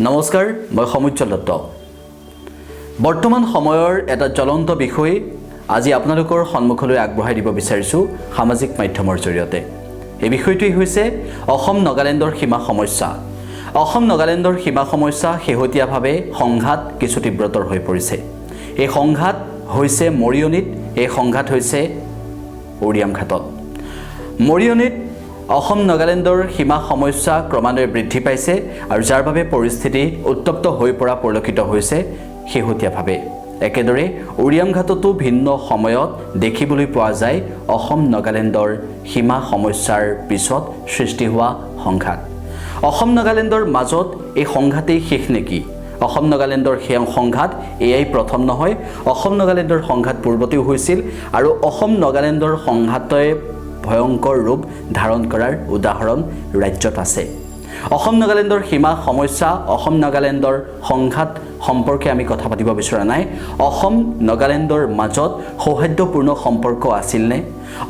নমস্কাৰ, মই সমুজ্জ্বল দত্ত। বৰ্তমান সময়ৰ এটা জ্বলন্ত বিষয় আজি আপোনালোকৰ সন্মুখলৈ আগবঢ়াই দিব বিচাৰিছোঁ সামাজিক মাধ্যমৰ জৰিয়তে। এই বিষয়টোই হৈছে অসম নাগালেণ্ডৰ সীমা সমস্যা। অসম নাগালেণ্ডৰ সীমা সমস্যা শেহতীয়াভাৱে সংঘাত কিছু তীব্ৰতৰ হৈ পৰিছে। এই সংঘাত হৈছে মৰিয়নিত, এই সংঘাত হৈছে উৰিয়ামঘাটত। মৰিয়নিত অসম নাগালেণ্ডৰ সীমা সমস্যা ক্ৰমান্বয়ে বৃদ্ধি পাইছে আৰু যাৰ বাবে পৰিস্থিতি উত্তপ্ত হৈ পৰা পৰিলক্ষিত হৈছে শেহতীয়াভাৱে। একেদৰে উৰিয়ামঘাটতো ভিন্ন সময়ত দেখিবলৈ পোৱা যায় অসম নাগালেণ্ডৰ সীমা সমস্যাৰ পিছত সৃষ্টি হোৱা সংঘাত। অসম নাগালেণ্ডৰ মাজত এই সংঘাতেই শেষ নেকি? অসম নাগালেণ্ডৰ সেই সংঘাত এয়াই প্ৰথম নহয়। অসম নাগালেণ্ডৰ সংঘাত পূৰ্বতেও হৈছিল আৰু অসম নাগালেণ্ডৰ সংঘাতে ভয়ংকৰ ৰূপ ধাৰণ কৰাৰ উদাহৰণ ৰাজ্যত আছে। অসম নাগালেণ্ডৰ সীমা সমস্যা, অসম নাগালেণ্ডৰ সংঘাত সম্পৰ্কে আমি কথা পাতিব বিচৰা নাই। অসম নাগালেণ্ডৰ মাজত সৌহাৰ্দ্যপূৰ্ণ সম্পৰ্ক আছিলনে?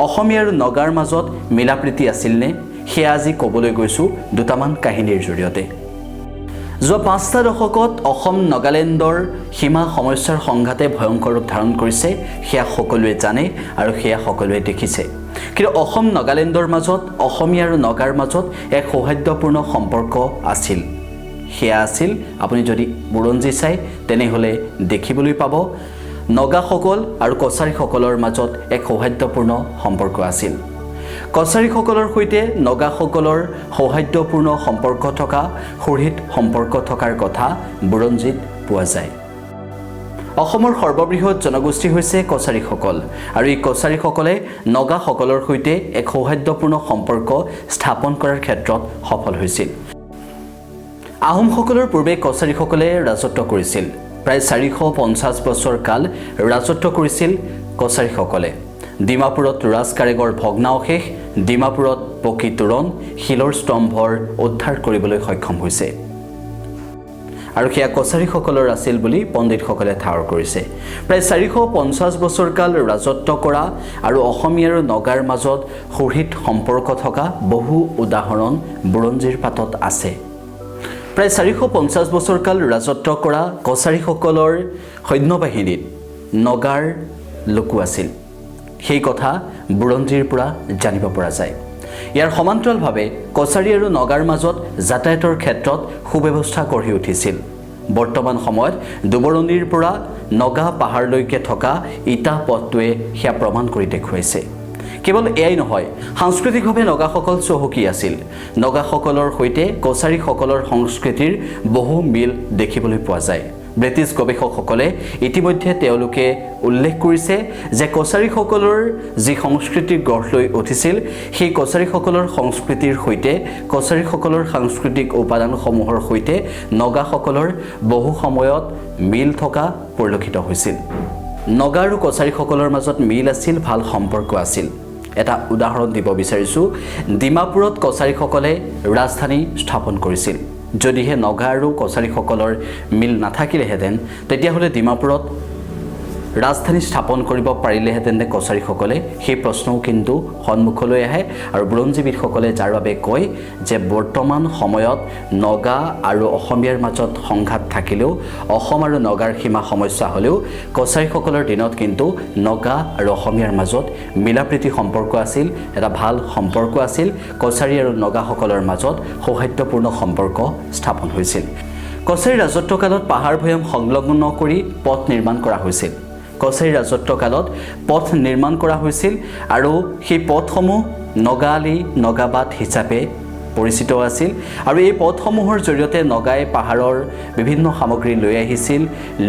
অসমীয়া আৰু নগাৰ মাজত মিলাপ্ৰীতি আছিলনে? সেয়া আজি ক'বলৈ গৈছোঁ দুটামান কাহিনীৰ জৰিয়তে। যোৱা 5টা দশকত অসম নাগালেণ্ডৰ সীমা সমস্যাৰ সংঘাতে ভয়ংকৰ ৰূপ ধাৰণ কৰিছে, সেয়া সকলোৱে জানে আৰু সেয়া সকলোৱে দেখিছে। কিন্তু অসম নাগালেণ্ডৰ মাজত, অসমীয়া আৰু নগাৰ মাজত এক সৌহাৰ্দ্যপূৰ্ণ সম্পৰ্ক আছিল। সেয়া আছিল, আপুনি যদি বুৰঞ্জী চাই তেনেহ'লে দেখিবলৈ পাব নগাসকল আৰু কছাৰীসকলৰ মাজত এক সৌহাৰ্দ্যপূৰ্ণ সম্পৰ্ক আছিল। কছাৰীসকলৰ সৈতে নগাসকলৰ সৌহাৰ্দ্যপূৰ্ণ সম্পৰ্ক থকা, সুহৃদ সম্পৰ্ক থকাৰ কথা বুৰঞ্জীত পোৱা যায়। অসমৰ সৰ্ববৃহৎ জনগোষ্ঠী হৈছে কছাৰীসকল আৰু এই কছাৰীসকলে নগাসকলৰ সৈতে এক সৌহাৰ্দ্যপূৰ্ণ সম্পৰ্ক স্থাপন কৰাৰ ক্ষেত্ৰত সফল হৈছিল। আহোমসকলৰ পূৰ্বে কছাৰীসকলে ৰাজত্ব কৰিছিল। প্ৰায় 450 বছৰ কাল ৰাজত্ব কৰিছিল কছাৰীসকলে। ডিমাপুৰত ৰাজ কাৰেঙৰ ভগ্নাৱশেষ, ডিমাপুৰত পকী তোৰণ, শিলৰ স্তম্ভৰ উদ্ধাৰ কৰিবলৈ সক্ষম হৈছে আৰু সেয়া কছাৰীসকলৰ আছিল বুলি পণ্ডিতসকলে ঠাৱৰ কৰিছে। প্ৰায় 450 বছৰ কাল ৰাজত্ব কৰা আৰু অসমীয়া আৰু নগাৰ মাজত সুহৃদ সম্পৰ্ক থকা বহু উদাহৰণ বুৰঞ্জীৰ পাতত আছে। প্ৰায় 450 বছৰ কাল ৰাজত্ব কৰা কছাৰীসকলৰ সৈন্যবাহিনীত নগাৰ লোকো আছিল। সেই কথা বুৰঞ্জীৰ পৰা জানিব পৰা যায়। ইয়াৰ সমান্তৰালভাৱে কছাৰী আৰু নগাৰ মাজত যাতায়াতৰ ক্ষেত্ৰত সুব্যৱস্থা গঢ়ি উঠিছিল। বৰ্তমান সময়ত দুবৰণিৰ পৰা নগা পাহাৰলৈকে থকা ইটা পথটোৱে সেয়া প্ৰমাণ কৰি দেখুৱাইছে। কেৱল এয়াই নহয়, সাংস্কৃতিকভাৱে নগাসকল চহকী আছিল। নগাসকলৰ সৈতে কছাৰীসকলৰ সংস্কৃতিৰ বহু মিল দেখিবলৈ পোৱা যায়। ব্ৰিটিছ গৱেষকসকলে ইতিমধ্যে তেওঁলোকে উল্লেখ কৰিছে যে কছাৰীসকলৰ যি সংস্কৃতি গঢ় লৈ উঠিছিল, সেই কছাৰীসকলৰ সংস্কৃতিৰ সৈতে, কছাৰীসকলৰ সাংস্কৃতিক উপাদানসমূহৰ সৈতে নগাসকলৰ বহু সময়ত মিল থকা পৰিলক্ষিত হৈছিল। নগা আৰু কছাৰীসকলৰ মাজত মিল আছিল, ভাল সম্পৰ্ক আছিল। এটা উদাহৰণ দিব বিচাৰিছোঁ। ডিমাপুৰত কছাৰীসকলে ৰাজধানী স্থাপন কৰিছিল। যদিহে নগা আৰু কছাৰীসকলৰ মিল নাথাকিলেহেঁতেন তেতিয়াহ'লে ডিমাপুৰত ৰাজধানী স্থাপন কৰিব পাৰিলেহেঁতেন নে কছাৰীসকলে? সেই প্ৰশ্নও কিন্তু সন্মুখলৈ আহে আৰু বুৰঞ্জীবিদসকলে যাৰ বাবে কয় যে বৰ্তমান সময়ত নগা আৰু অসমীয়াৰ মাজত সংঘাত থাকিলেও, অসম আৰু নগাৰ সীমা সমস্যা হ'লেও কছাৰীসকলৰ দিনত কিন্তু নগা আৰু অসমীয়াৰ মাজত মিলাপ্ৰীতি সম্পৰ্ক আছিল, এটা ভাল সম্পৰ্ক আছিল। কছাৰী আৰু নগাসকলৰ মাজত সৌহাৰ্দ্যপূৰ্ণ সম্পৰ্ক স্থাপন হৈছিল। কছাৰী ৰাজত্বকালত পাহাৰ ভৈয়াম সংলগ্ন কৰি পথ নিৰ্মাণ কৰা হৈছিল। কছাৰী ৰাজত্বকালত পথ নিৰ্মাণ কৰা হৈছিল আৰু সেই পথসমূহ নগাআলি, নগাবাট হিচাপে পৰিচিত আছিল আৰু এই পথসমূহৰ জৰিয়তে নগাই পাহাৰৰ বিভিন্ন সামগ্ৰী লৈ আহিছিল।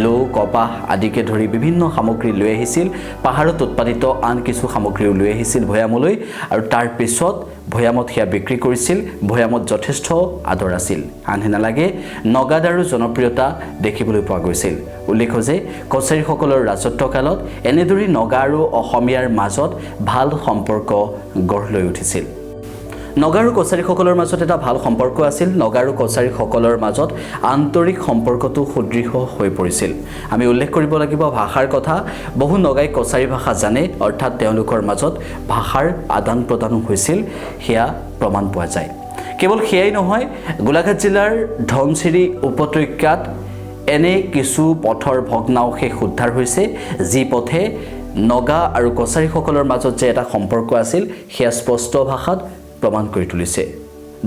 লো, কপাহ আদিকে ধৰি বিভিন্ন সামগ্ৰী লৈ আহিছিল। পাহাৰত উৎপাদিত আন কিছু সামগ্ৰীও লৈ আহিছিল ভৈয়ামলৈ আৰু তাৰ পিছত ভৈয়ামত সেয়া বিক্ৰী কৰিছিল। ভৈয়ামত যথেষ্ট আদৰ আছিল। আনহে নালাগে, নগাদাৰো জনপ্ৰিয়তা দেখিবলৈ পোৱা গৈছিল। উল্লেখ যে কছাৰীসকলৰ ৰাজত্বকালত এনেদৰে নগা আৰু অসমীয়াৰ মাজত ভাল সম্পৰ্ক গঢ় লৈ উঠিছিল। নগা আৰু কছাৰীসকলৰ মাজত এটা ভাল সম্পৰ্ক আছিল। নগা আৰু কছাৰীসকলৰ মাজত আন্তৰিক সম্পৰ্কটো সুদৃঢ় হৈ পৰিছিল। আমি উল্লেখ কৰিব লাগিব ভাষাৰ কথা। বহু নগাই কছাৰী ভাষা জানে, অৰ্থাৎ তেওঁলোকৰ মাজত ভাষাৰ আদান প্ৰদানো হৈছিল, সেয়া প্ৰমাণ পোৱা যায়। কেৱল সেয়াই নহয়, গোলাঘাট জিলাৰ ধনচিৰি উপত্যকাত এনে কিছু পথৰ ভগ্নাৱশেষ উদ্ধাৰ হৈছে, যি পথে নগা আৰু কছাৰীসকলৰ মাজত যে এটা সম্পৰ্ক আছিল সেয়া স্পষ্ট ভাষাত প্ৰমাণ কৰি তুলিছে।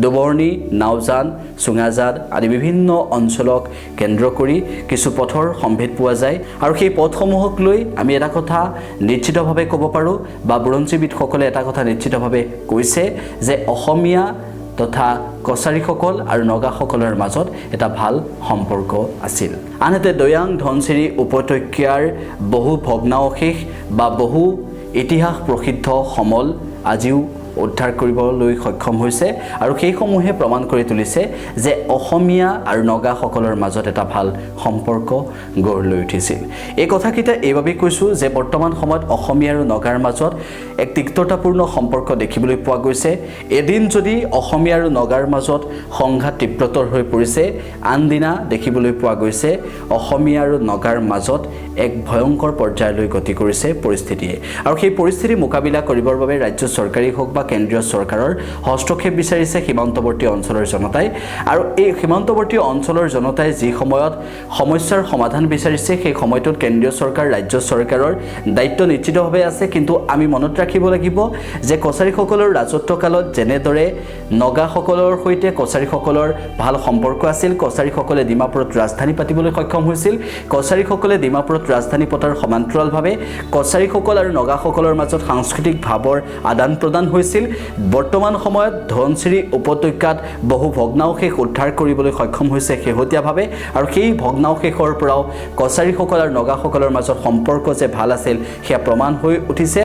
দুবৰ্ণী, নাওজান, চুঙাজাত আদি বিভিন্ন অঞ্চলক কেন্দ্ৰ কৰি কিছু পথৰ সম্ভেদ পোৱা যায় আৰু সেই পথসমূহক লৈ আমি এটা কথা নিশ্চিতভাৱে ক'ব পাৰোঁ বা বুৰঞ্জীবিদসকলে এটা কথা নিশ্চিতভাৱে কৈছে যে অসমীয়া তথা কছাৰীসকল আৰু নগাসকলৰ মাজত এটা ভাল সম্পৰ্ক আছিল। আনহাতে দৈয়াং ধনচিৰি উপত্যকাৰ বহু ভগ্নাৱশেষ বা বহু ইতিহাস প্ৰসিদ্ধ সমল আজিও উদ্ধাৰ কৰিবলৈ সক্ষম হৈছে আৰু সেইসমূহে প্ৰমাণ কৰি তুলিছে যে অসমীয়া আৰু নগাসকলৰ মাজত এটা ভাল সম্পৰ্ক গঢ় লৈ উঠিছিল। এই কথাকেইটা এইবাবেই কৈছোঁ যে বৰ্তমান সময়ত অসমীয়া আৰু নগাৰ মাজত এক তিক্ততাপূৰ্ণ সম্পৰ্ক দেখিবলৈ পোৱা গৈছে। এদিন যদি অসমীয়া আৰু নগাৰ মাজত সংঘাত তীব্ৰতৰ হৈ পৰিছে, আনদিনা দেখিবলৈ পোৱা গৈছে অসমীয়া আৰু নগাৰ মাজত এক ভয়ংকৰ পৰ্যায়লৈ গতি কৰিছে পৰিস্থিতিয়ে আৰু সেই পৰিস্থিতি মোকাবিলা কৰিবৰ বাবে ৰাজ্য চৰকাৰী হওক বা কেন্দ্ৰীয় চৰকাৰৰ হস্তক্ষেপ বিচাৰিছে সীমান্তৱৰ্তী অঞ্চলৰ জনতাই আৰু এই সীমান্তৱৰ্তী অঞ্চলৰ জনতাই যি সময়ত সমস্যাৰ সমাধান বিচাৰিছে সেই সময়টোত কেন্দ্ৰীয় চৰকাৰ ৰাজ্য চৰকাৰৰ দায়িত্ব নিশ্চিতভাৱে আছে। কিন্তু আমি মনত ৰাখিব লাগিব যে কছাৰীসকলৰ ৰাজত্বকালত যেনেদৰে নগাসকলৰ সৈতে কছাৰীসকলৰ ভাল সম্পৰ্ক আছিল, কছাৰীসকলে ডিমাপুৰত ৰাজধানী পাতিবলৈ সক্ষম হৈছিল, কছাৰীসকলে ডিমাপুৰত ৰাজধানী পতাৰ সমান্তৰালভাৱে কছাৰীসকল আৰু নগাসকলৰ মাজত সাংস্কৃতিক ভাৱৰ আদান প্ৰদান হৈছিল। বৰ্তমান সময়ত ধনচিৰি উপত্যকাত বহু ভগ্নাৱশেষ উদ্ধাৰ কৰিবলৈ সক্ষম হৈছে শেহতীয়াভাৱে আৰু সেই ভগ্নাৱশেষৰ পৰাও কছাৰীসকল আৰু নগাসকলৰ মাজত সম্পৰ্ক যে ভাল আছিল সেয়া প্ৰমাণ হৈ উঠিছে।